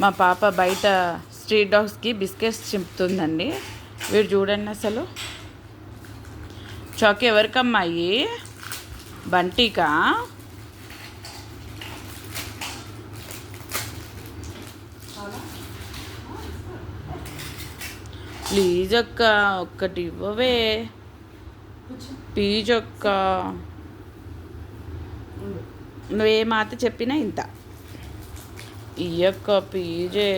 మా పాప బయట స్ట్రీట్ డాగ్స్కి బిస్కెట్స్ చింపుతుందండి. వీడు చూడండి అసలు. చాక్ ఎవరికమ్మాయి? బంటికా? ప్లీజ్ అక్క ఒక్కటి ఇవ్వవే ప్లీజ్ అక్క. నువ్వే మాట చెప్పినా ఇంత ఇయ్యక్క పీజే.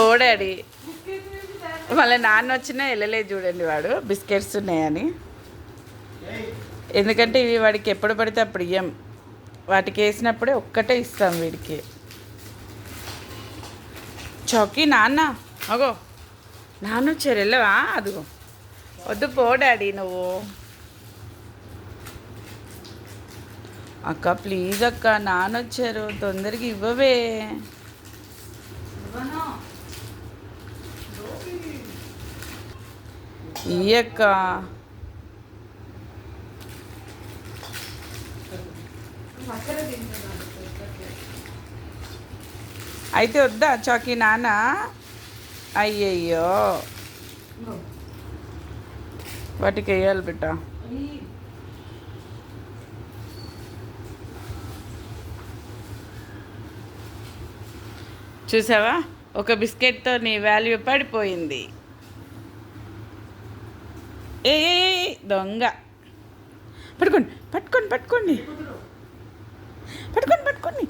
ఓ డాడీ వాళ్ళ నాన్న వచ్చినా వెళ్ళలేదు చూడండి వాడు బిస్కెట్స్ ఉన్నాయని. ఎందుకంటే ఇవి వాడికి ఎప్పుడు పడితే అప్పుడు ఇయ్యం, వాటికి వేసినప్పుడే ఒక్కటే ఇస్తాం వీడికి. చౌకీ నాన్న అగో నాన్న వచ్చారు వెళ్ళవా? అదిగో వద్దు పో డాడీ నువ్వు. అక్క ప్లీజ్ అక్క నాన్న వచ్చారు తొందరగా ఇవ్వవే. ఇయ్యక్క. అయితే వద్దా చాకీ నాన్న? అయ్యయ్యో వాటికి వేయాలి బిడ్డ. చూసావా ఒక బిస్కెట్తో నీ వాల్యూ పడిపోయింది. ఏ దొంగ. పట్టుకోండి పట్టుకోండి పట్టుకోండి పట్టుకోండి పట్టుకోండి.